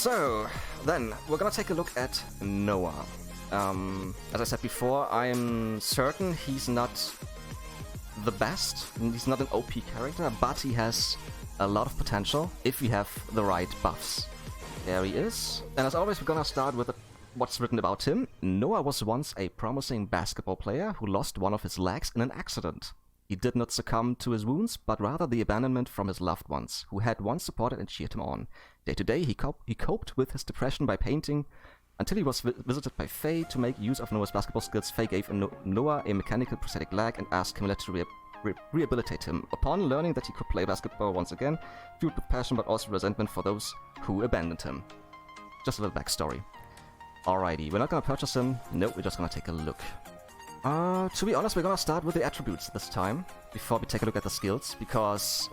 So, then, we're gonna take a look at Noah. As I said before, I'm certain he's not the best. He's not an OP character, but he has a lot of potential if we have the right buffs. There he is. And as always, we're gonna start with what's written about him. Noah was once a promising basketball player who lost one of his legs in an accident. He did not succumb to his wounds, but rather the abandonment from his loved ones, who had once supported and cheered him on. Day to day, he coped with his depression by painting, until he was visited by Faye to make use of Noah's basketball skills. Faye gave Noah a mechanical prosthetic leg and asked Camilla to rehabilitate him. Upon learning that he could play basketball once again, fueled with passion but also resentment for those who abandoned him. Just a little backstory. Alrighty, we're not gonna purchase him. Nope, we're just gonna take a look. To be honest, we're gonna start with the attributes this time, before we take a look at the skills, because,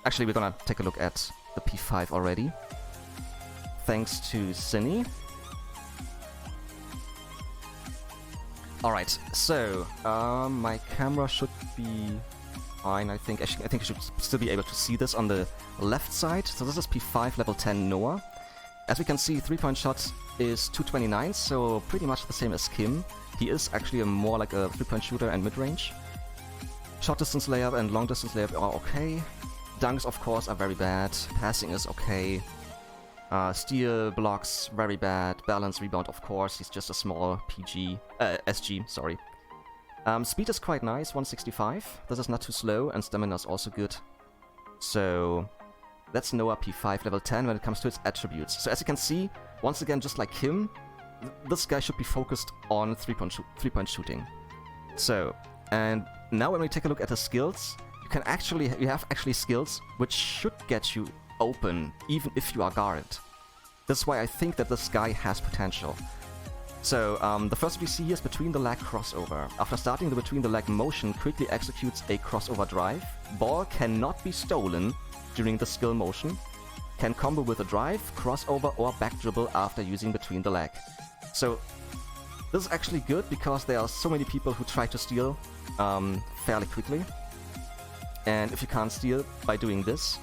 actually we're gonna take a look at the P5 already. Thanks to Cinny. Alright, so, my camera should be fine, I think. I think I should still be able to see this on the left side. So this is P5 level 10 Noah. As we can see, 3-point shot is 229, so pretty much the same as Kim. He is actually more like a 3-point shooter and mid-range. Short distance layup and long distance layup are okay. Dunks, of course, are very bad. Passing is okay. Steal, blocks, very bad. Balance, rebound, of course. He's just a small SG, sorry. Speed is quite nice, 165. This is not too slow, and stamina is also good. So that's Noah P5 level 10 when it comes to its attributes. So as you can see, once again, just like him, this guy should be focused on 3-point shooting. So, and now when we take a look at the skills, you have actually skills which should get you open, even if you are guarded. That's why I think that this guy has potential. So, the first we see here is between the leg crossover. After starting the between the leg motion, quickly executes a crossover drive. Ball cannot be stolen during the skill motion. Can combo with a drive, crossover, or back dribble after using between the leg. So, this is actually good because there are so many people who try to steal fairly quickly. And if you can't steal by doing this,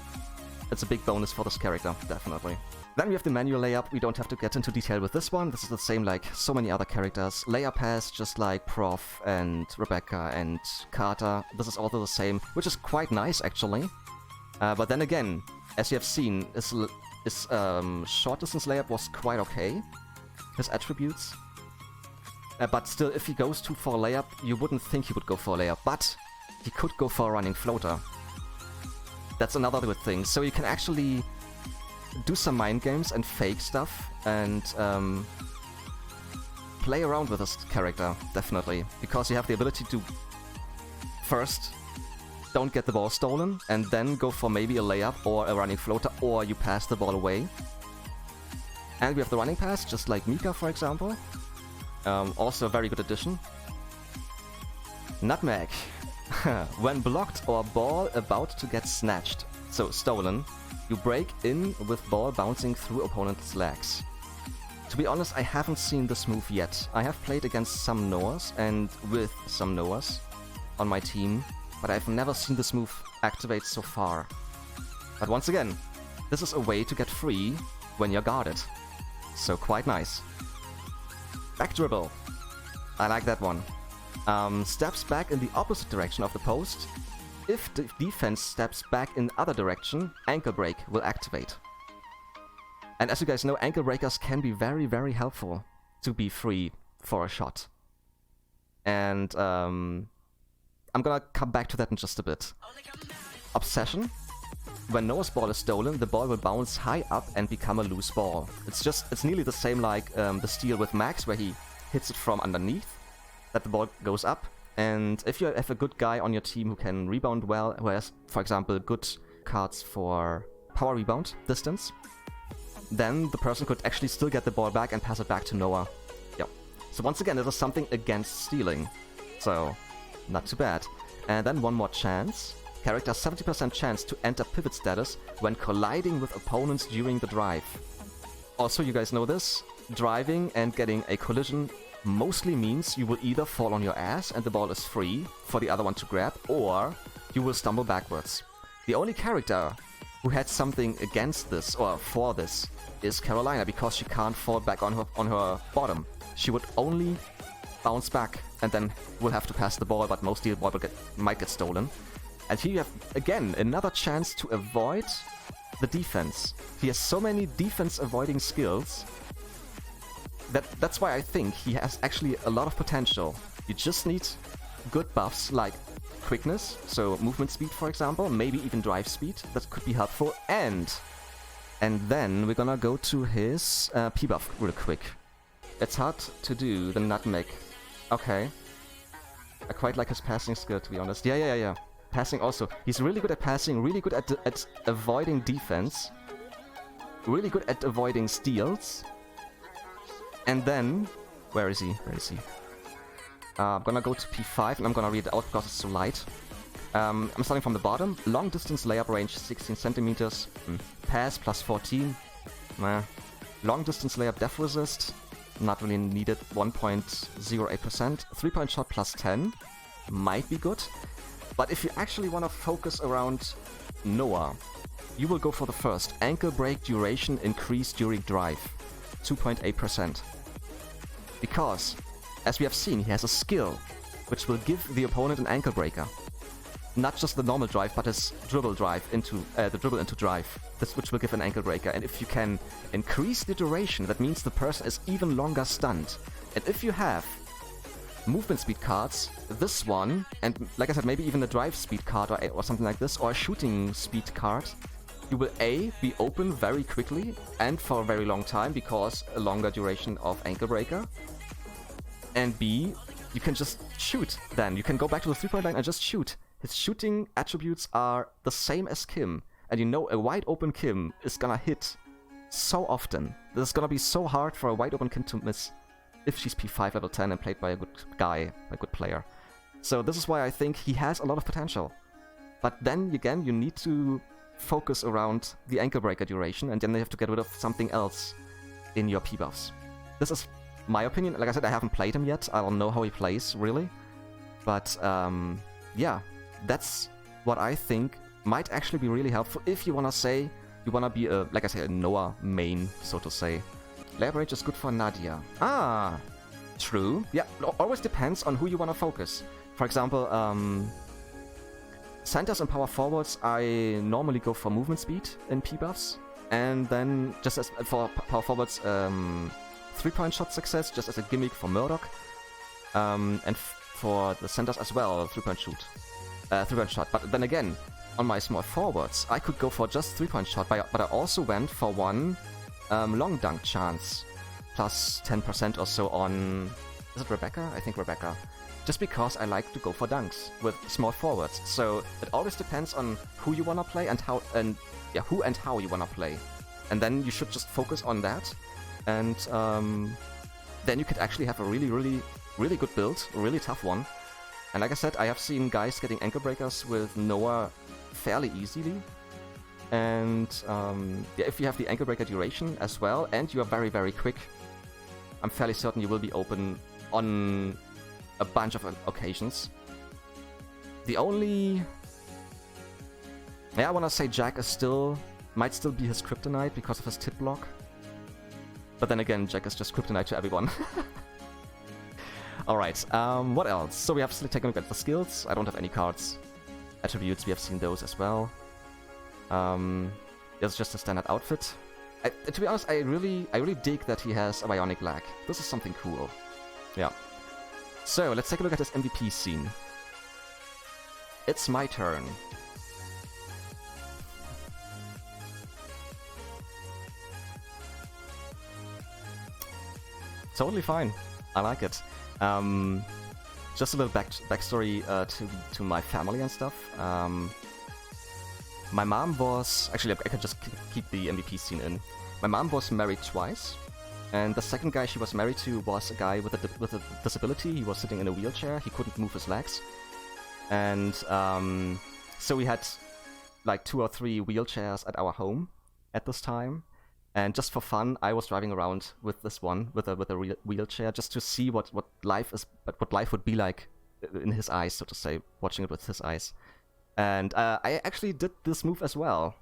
it's a big bonus for this character, definitely. Then we have the manual layup. We don't have to get into detail with this one. This is the same like so many other characters. Layup has just like Prof and Rebecca and Carter. This is also the same, which is quite nice actually. But then again, as you have seen, his short distance layup was quite okay. His attributes. But still, if he goes too for a layup, you wouldn't think he would go for a layup. But he could go for a running floater. That's another good thing. So you can actually do some mind games and fake stuff and play around with this character, definitely. Because you have the ability to first don't get the ball stolen and then go for maybe a layup or a running floater, or you pass the ball away. And we have the running pass, just like Mika, for example. Also a very good addition. Nutmeg. When blocked or ball about to get snatched, so stolen, you break in with ball bouncing through opponent's legs. To be honest, I haven't seen this move yet. I have played against some Noahs and with some Noahs on my team, but I've never seen this move activate so far. But once again, this is a way to get free when you're guarded. So quite nice. Back dribble. I like that one. Steps back in the opposite direction of the post. If the defense steps back in the other direction, ankle break will activate. And as you guys know, ankle breakers can be very, very helpful to be free for a shot. And I'm gonna come back to that in just a bit. Obsession. When Noah's ball is stolen, the ball will bounce high up and become a loose ball. It's nearly the same like the steal with Max, where he hits it from underneath, that the ball goes up. And if you have a good guy on your team who can rebound well, who has, for example, good cards for power rebound distance, then the person could actually still get the ball back and pass it back to Noah. Yep. So once again, it is something against stealing. So, not too bad. And then one more chance. Character 70% chance to enter pivot status when colliding with opponents during the drive. Also, you guys know this, driving and getting a collision mostly means you will either fall on your ass and the ball is free for the other one to grab, or you will stumble backwards. The only character who had something against this, or for this, is Carolina, because she can't fall back on her bottom. She would only bounce back, and then will have to pass the ball, but mostly the ball might get stolen. And here you have, again, another chance to avoid the defense. He has so many defense-avoiding skills that's why I think he has actually a lot of potential. You just need good buffs like quickness, so movement speed, for example, maybe even drive speed. That could be helpful. And then we're gonna go to his P-buff real quick. It's hard to do, the nutmeg. Okay. I quite like his passing skill, to be honest. Yeah. Passing also. He's really good at passing, really good at avoiding defense, really good at avoiding steals. And then, where is he? I'm gonna go to P5 and I'm gonna read it out because it's too light. I'm starting from the bottom. Long distance layup range 16 centimeters. Pass plus 14. Long distance layup def resist. Not really needed. 1.08%. 3-point shot plus 10. Might be good. But if you actually want to focus around Noah, you will go for the first. Ankle break duration increase during drive. 2.8%. Because, as we have seen, he has a skill which will give the opponent an ankle breaker. Not just the normal drive, but his dribble drive into the dribble into drive, which will give an ankle breaker. And if you can increase the duration, that means the person is even longer stunned. And if you have movement speed cards, this one, and like I said, maybe even a drive speed card or something like this, or a shooting speed card, you will A, be open very quickly and for a very long time because a longer duration of ankle breaker. And B, you can just shoot then. You can go back to the 3-point line and just shoot. His shooting attributes are the same as Kim. And you know a wide open Kim is gonna hit so often. This is gonna be so hard for a wide open Kim to miss if she's P5 level 10 and played by a good guy, a good player. So this is why I think he has a lot of potential. But then again, you need to focus around the ankle breaker duration, and then they have to get rid of something else in your P-buffs. This is my opinion. Like I said, I haven't played him yet. I don't know how he plays, really. But, yeah, that's what I think might actually be really helpful if you want to say, you want to be, like I said, a Noah main, so to say. Layup range is good for Nadia. Ah, true. Yeah, always depends on who you want to focus. For example, centers and power forwards, I normally go for movement speed in P-buffs. And then, just as for power forwards, 3-point shot success, just as a gimmick for Murdoch. And for the centers as well, 3-point shoot. 3-point shot. But then again, on my small forwards, I could go for just 3-point shot, but I also went for one long dunk chance. Plus 10% or so on... Is it Rebecca? I think Rebecca. Just because I like to go for dunks with small forwards. So it always depends on who you wanna play and how, who and how you wanna play. And then you should just focus on that. And then you could actually have a really good build, a really tough one. And like I said, I have seen guys getting ankle breakers with Noah fairly easily. And yeah, if you have the ankle breaker duration as well, and you are very quick, I'm fairly certain you will be open on a bunch of occasions. The only... Yeah, I want to say Jack is might still be his kryptonite because of his tip block. But then again, Jack is just kryptonite to everyone. Alright, what else? So we have taken a look at the skills. I don't have any cards. Attributes, we have seen those as well. It's just a standard outfit. To be honest, I really dig that he has a bionic leg. This is something cool. Yeah. So, let's take a look at his MVP scene. It's my turn. Totally fine. I like it. Just a little backstory to my family and stuff. My mom was... Actually, I could just keep the MVP scene in. My mom was married twice. And the second guy she was married to was a guy with a disability. He was sitting in a wheelchair. He couldn't move his legs. And so we had like 2 or 3 wheelchairs at our home at this time. And just for fun, I was driving around with this one, with a wheelchair, just to see what life would be like in his eyes, so to say, watching it with his eyes. And I actually did this move as well.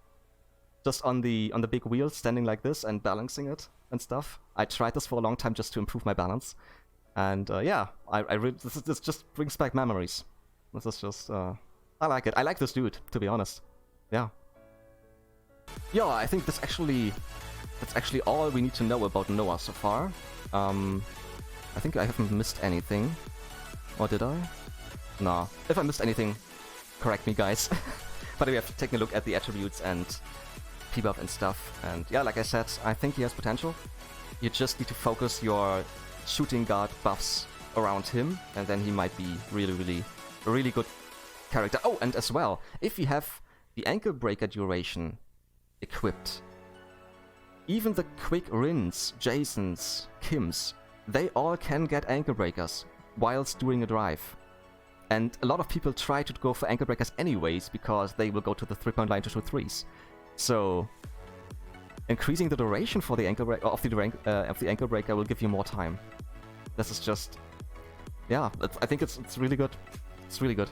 just on the big wheel, standing like this and balancing it and stuff. I tried this for a long time just to improve my balance, and yeah, this just brings back memories. This is just I like it. I like this dude, to be honest. Yeah. Yeah, I think that's actually all we need to know about Noah so far. I think I haven't missed anything. Or did I? Nah. If I missed anything, correct me, guys. But we have taken a look at the attributes and P-buff and stuff. And yeah, like I said, I think he has potential. You just need to focus your shooting guard buffs around him, and then he might be a really good character. Oh, and as well, if you have the ankle breaker duration equipped, even the quick Rins, Jasons, Kims, they all can get ankle breakers whilst doing a drive. And a lot of people try to go for ankle breakers anyways because they will go to the 3-point line to shoot threes. So increasing the duration for the ankle break of the ankle breaker will give you more time. This is just, yeah, I think it's really good. It's really good.